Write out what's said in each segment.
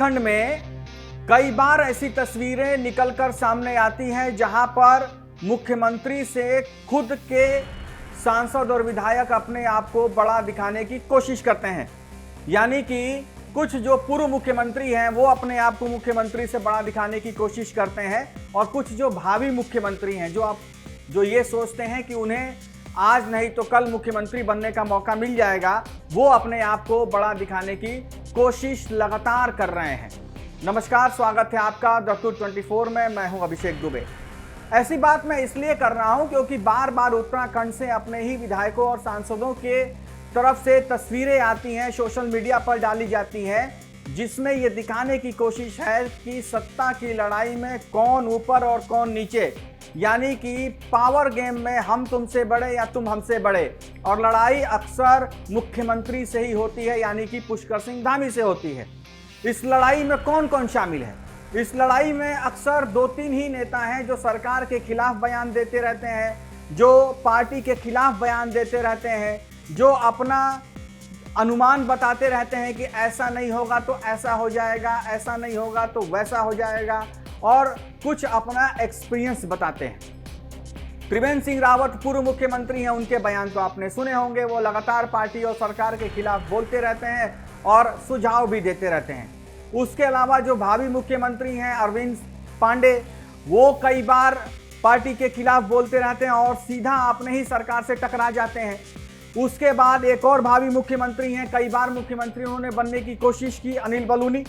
उत्तराखंड में कई बार ऐसी तस्वीरें निकलकर सामने आती हैं जहां पर मुख्यमंत्री से खुद के सांसद और विधायक अपने आप को बड़ा दिखाने की कोशिश करते हैं। यानी कि कुछ जो पूर्व मुख्यमंत्री हैं वो अपने आप को मुख्यमंत्री से बड़ा दिखाने की कोशिश करते हैं, और कुछ जो भावी मुख्यमंत्री हैं जो ये सोचते हैं कि उन्हें आज नहीं तो कल मुख्यमंत्री बनने का मौका मिल जाएगा, वो अपने आप को बड़ा दिखाने की कोशिश लगातार कर रहे हैं। नमस्कार, स्वागत है आपका द टूर 24 में। मैं हूं अभिषेक दुबे। ऐसी बात मैं इसलिए कर रहा हूं क्योंकि बार बार उत्तराखंड से अपने ही विधायकों और सांसदों के तरफ से तस्वीरें आती हैं, सोशल मीडिया पर डाली जाती हैं, जिसमें ये दिखाने की कोशिश है कि सत्ता की लड़ाई में कौन ऊपर और कौन नीचे, यानी कि पावर गेम में हम तुमसे बड़े या तुम हमसे बड़े। और लड़ाई अक्सर मुख्यमंत्री से ही होती है, यानी कि पुष्कर सिंह धामी से होती है। इस लड़ाई में कौन कौन शामिल है? इस लड़ाई में अक्सर 2-3 ही नेता हैं जो सरकार के खिलाफ बयान देते रहते हैं, जो पार्टी के खिलाफ बयान देते रहते हैं, जो अपना अनुमान बताते रहते हैं कि ऐसा नहीं होगा तो ऐसा हो जाएगा, ऐसा नहीं होगा तो वैसा हो जाएगा, और कुछ अपना एक्सपीरियंस बताते हैं। त्रिवेंद्र सिंह रावत पूर्व मुख्यमंत्री हैं, उनके बयान तो आपने सुने होंगे। वो लगातार पार्टी और सरकार के खिलाफ बोलते रहते हैं और सुझाव भी देते रहते हैं। उसके अलावा जो भावी मुख्यमंत्री हैं अरविंद पांडे, वो कई बार पार्टी के खिलाफ बोलते रहते हैं और सीधा अपने ही सरकार से टकरा जाते हैं। उसके बाद एक और भावी मुख्यमंत्री हैं, कई बार मुख्यमंत्री उन्होंने बनने की कोशिश की, अनिल बलूनी।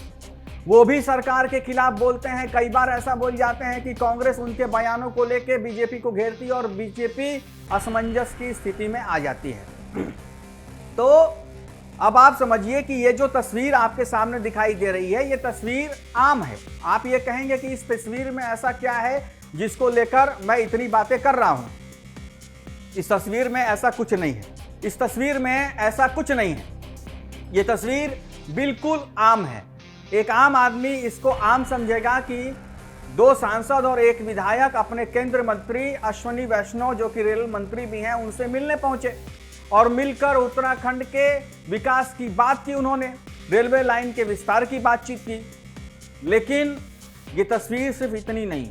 वो भी सरकार के खिलाफ बोलते हैं, कई बार ऐसा बोल जाते हैं कि कांग्रेस उनके बयानों को लेकर बीजेपी को घेरती है और बीजेपी असमंजस की स्थिति में आ जाती है। तो अब आप समझिए कि ये जो तस्वीर आपके सामने दिखाई दे रही है, ये तस्वीर आम है। आप ये कहेंगे कि इस तस्वीर में ऐसा क्या है जिसको लेकर मैं इतनी बातें कर रहा हूं। इस तस्वीर में ऐसा कुछ नहीं है। इस तस्वीर में ऐसा कुछ नहीं है। ये तस्वीर बिल्कुल आम है। एक आम आदमी इसको आम समझेगा कि 2 सांसद और 1 विधायक अपने केंद्रीय मंत्री अश्विनी वैष्णव, जो कि रेल मंत्री भी हैं, उनसे मिलने पहुंचे और मिलकर उत्तराखंड के विकास की बात की। उन्होंने रेलवे लाइन के विस्तार की बातचीत की। लेकिन ये तस्वीर सिर्फ इतनी नहीं,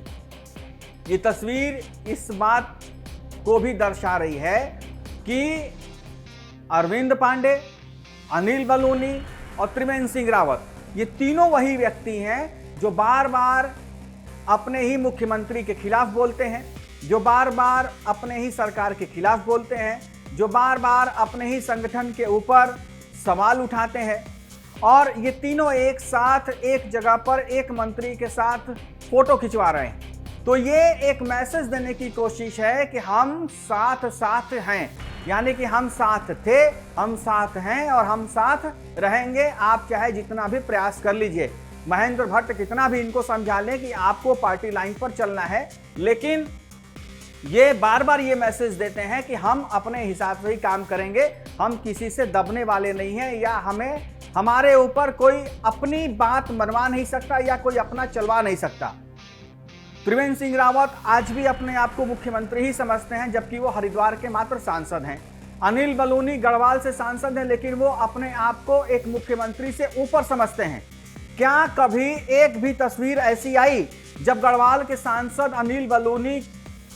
ये तस्वीर इस बात को भी दर्शा रही है कि अरविंद पांडे, अनिल बलूनी और त्रिवेंद्र सिंह रावत, ये तीनों वही व्यक्ति हैं जो बार बार अपने ही मुख्यमंत्री के खिलाफ बोलते हैं, जो बार बार अपने ही सरकार के खिलाफ बोलते हैं, जो बार बार अपने ही संगठन के ऊपर सवाल उठाते हैं। और ये तीनों एक साथ एक जगह पर एक मंत्री के साथ फोटो खिंचवा रहे हैं। तो ये एक मैसेज देने की कोशिश है कि हम साथ साथ हैं, यानी कि हम साथ थे, हम साथ हैं और हम साथ रहेंगे। आप चाहे जितना भी प्रयास कर लीजिए, महेंद्र भट्ट कितना भी इनको समझा लें कि आपको पार्टी लाइन पर चलना है, लेकिन ये बार बार ये मैसेज देते हैं कि हम अपने हिसाब से ही काम करेंगे, हम किसी से दबने वाले नहीं हैं, या हमारे ऊपर कोई अपनी बात मनवा नहीं सकता या कोई अपना चलवा नहीं सकता। त्रिवेंद्र सिंह रावत आज भी अपने आप को मुख्यमंत्री ही समझते हैं, जबकि वो हरिद्वार के मात्र सांसद हैं। अनिल बलूनी गढ़वाल से सांसद हैं, लेकिन वो अपने आप को एक मुख्यमंत्री से ऊपर समझते हैं। क्या कभी एक भी तस्वीर ऐसी आई जब गढ़वाल के सांसद अनिल बलूनी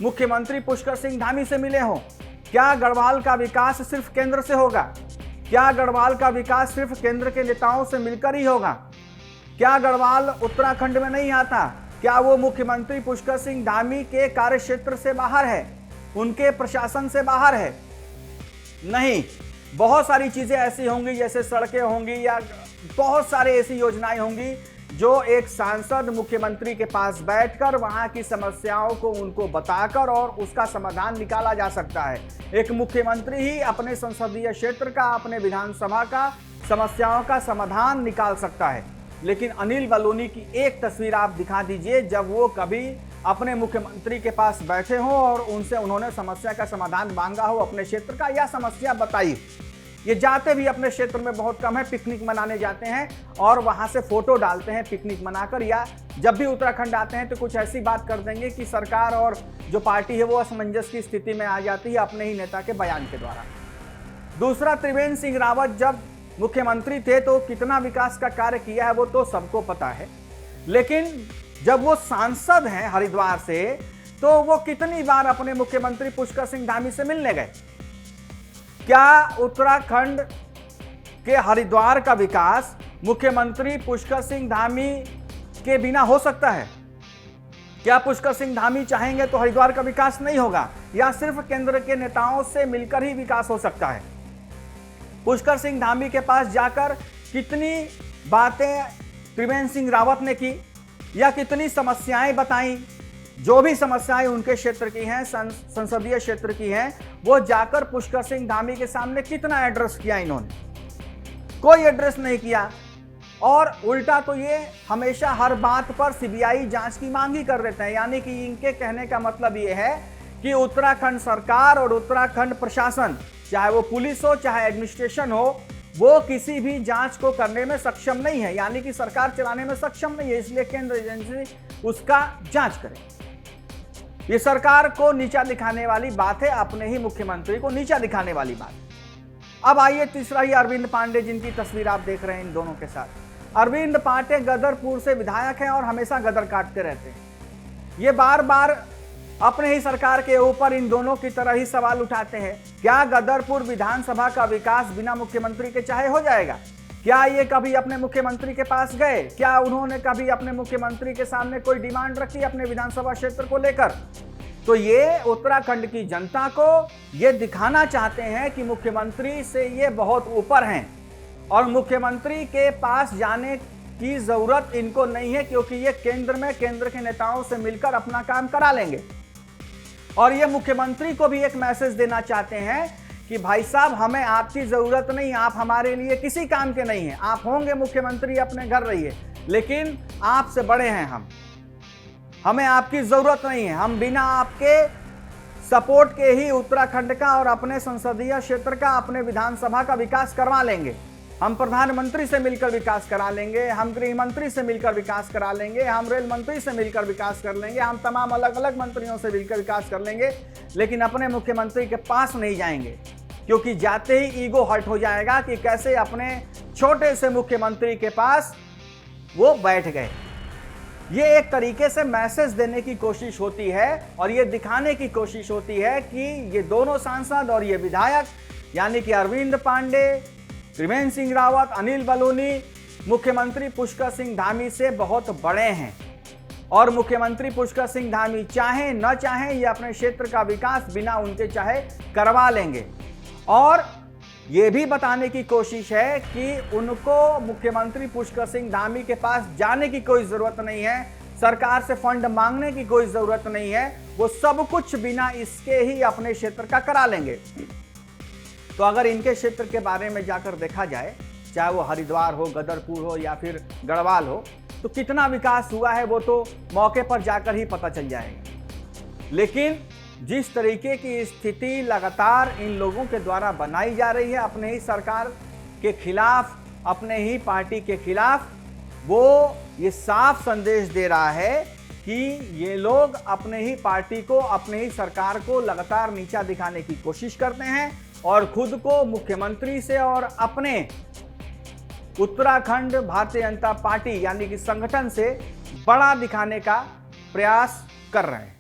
मुख्यमंत्री पुष्कर सिंह धामी से मिले हों? क्या गढ़वाल का विकास सिर्फ केंद्र से होगा? क्या गढ़वाल का विकास सिर्फ केंद्र के नेताओं से मिलकर ही होगा? क्या गढ़वाल उत्तराखंड में नहीं आता? क्या वो मुख्यमंत्री पुष्कर सिंह धामी के कार्यक्षेत्र से बाहर है, उनके प्रशासन से बाहर है? नहीं। बहुत सारी चीजें ऐसी होंगी, जैसे सड़कें होंगी या बहुत सारे ऐसी योजनाएं होंगी जो एक सांसद मुख्यमंत्री के पास बैठकर वहां की समस्याओं को उनको बताकर और उसका समाधान निकाला जा सकता है। एक मुख्यमंत्री ही अपने संसदीय क्षेत्र का, अपने विधानसभा का समस्याओं का समाधान निकाल सकता है। लेकिन अनिल बलूनी की एक तस्वीर आप दिखा दीजिए जब वो कभी अपने मुख्यमंत्री के पास बैठे हों और उनसे उन्होंने समस्या का समाधान मांगा हो अपने क्षेत्र का, या समस्या बताई। ये जाते भी अपने क्षेत्र में बहुत कम है, पिकनिक मनाने जाते हैं और वहां से फोटो डालते हैं पिकनिक मनाकर, या जब भी उत्तराखंड आते हैं तो कुछ ऐसी बात कर देंगे कि सरकार और जो पार्टी है वो असमंजस की स्थिति में आ जाती है अपने ही नेता के बयान के द्वारा। दूसरा, त्रिवेंद्र सिंह रावत जब मुख्यमंत्री थे तो कितना विकास का कार्य किया है वो तो सबको पता है, लेकिन जब वो सांसद हैं हरिद्वार से तो वो कितनी बार अपने मुख्यमंत्री पुष्कर सिंह धामी से मिलने गए? क्या उत्तराखंड के हरिद्वार का विकास मुख्यमंत्री पुष्कर सिंह धामी के बिना हो सकता है? क्या पुष्कर सिंह धामी चाहेंगे तो हरिद्वार का विकास नहीं होगा, या सिर्फ केंद्र के नेताओं से मिलकर ही विकास हो सकता है? पुष्कर सिंह धामी के पास जाकर कितनी बातें त्रिवेंद्र सिंह रावत ने की या कितनी समस्याएं बताई? जो भी समस्याएं उनके क्षेत्र की हैं, संसदीय क्षेत्र की हैं, वो जाकर पुष्कर सिंह धामी के सामने कितना एड्रेस किया इन्होंने? कोई एड्रेस नहीं किया। और उल्टा तो ये हमेशा हर बात पर सीबीआई जांच की मांग ही कर देते हैं। यानी कि इनके कहने का मतलब ये है कि उत्तराखंड सरकार और उत्तराखंड प्रशासन, चाहे वो पुलिस हो चाहे एडमिनिस्ट्रेशन हो, वो किसी भी जांच को करने में सक्षम नहीं है, यानी कि सरकार चलाने में सक्षम नहीं है, इसलिए केंद्र एजेंसी उसका जांच करे। ये सरकार को नीचा दिखाने वाली बात है, अपने ही मुख्यमंत्री को नीचा दिखाने वाली बात। अब आइए तीसरा ही अरविंद पांडे, जिनकी तस्वीर आप देख रहे हैं इन दोनों के साथ। अरविंद पांडे गदरपुर से विधायक हैं और हमेशा गदर काटते रहते हैं। ये बार बार अपने ही सरकार के ऊपर इन दोनों की तरह ही सवाल उठाते हैं। क्या गदरपुर विधानसभा का विकास बिना मुख्यमंत्री के चाहे हो जाएगा? क्या ये कभी अपने मुख्यमंत्री के पास गए? क्या उन्होंने कभी अपने मुख्यमंत्री के सामने कोई डिमांड रखी अपने विधानसभा क्षेत्र को लेकर? तो ये उत्तराखंड की जनता को ये दिखाना चाहते हैं कि मुख्यमंत्री से ये बहुत ऊपर हैं और मुख्यमंत्री के पास जाने की जरूरत इनको नहीं है, क्योंकि ये केंद्र में केंद्र के नेताओं से मिलकर अपना काम करा लेंगे। और ये मुख्यमंत्री को भी एक मैसेज देना चाहते हैं कि भाई साहब, हमें आपकी जरूरत नहीं, आप हमारे लिए किसी काम के नहीं हैं। आप होंगे मुख्यमंत्री, अपने घर रहिए, लेकिन आपसे बड़े हैं हम, हमें आपकी जरूरत नहीं है। हम बिना आपके सपोर्ट के ही उत्तराखंड का और अपने संसदीय क्षेत्र का, अपने विधानसभा का विकास करवा लेंगे। हम प्रधानमंत्री से मिलकर विकास करा लेंगे, हम गृह मंत्री से मिलकर विकास करा लेंगे, हम रेल मंत्री से मिलकर विकास कर लेंगे, हम तमाम अलग अलग मंत्रियों से मिलकर विकास कर लेंगे, लेकिन अपने मुख्यमंत्री के पास नहीं जाएंगे, क्योंकि जाते ही ईगो हर्ट हो जाएगा कि कैसे अपने छोटे से मुख्यमंत्री के पास वो बैठ गए। ये एक तरीके से मैसेज देने की कोशिश होती है और ये दिखाने की कोशिश होती है कि ये दोनों सांसद और ये विधायक, यानी कि अरविंद पांडे, त्रिवेंद्र सिंह रावत, अनिल बलूनी, मुख्यमंत्री पुष्कर सिंह धामी से बहुत बड़े हैं और मुख्यमंत्री पुष्कर सिंह धामी चाहे न चाहे ये अपने क्षेत्र का विकास बिना उनके चाहे करवा लेंगे। और ये भी बताने की कोशिश है कि उनको मुख्यमंत्री पुष्कर सिंह धामी के पास जाने की कोई जरूरत नहीं है, सरकार से फंड मांगने की कोई जरूरत नहीं है, वो सब कुछ बिना इसके ही अपने क्षेत्र का करा लेंगे। तो अगर इनके क्षेत्र के बारे में जाकर देखा जाए, चाहे वो हरिद्वार हो, गदरपुर हो या फिर गढ़वाल हो, तो कितना विकास हुआ है वो तो मौके पर जाकर ही पता चल जाएगा। लेकिन जिस तरीके की स्थिति लगातार इन लोगों के द्वारा बनाई जा रही है अपने ही सरकार के खिलाफ, अपने ही पार्टी के खिलाफ, वो ये साफ संदेश दे रहा है कि ये लोग अपने ही पार्टी को, अपने ही सरकार को लगातार नीचा दिखाने की कोशिश करते हैं और खुद को मुख्यमंत्री से और अपने उत्तराखंड भारतीय जनता पार्टी यानी कि संगठन से बड़ा दिखाने का प्रयास कर रहे हैं।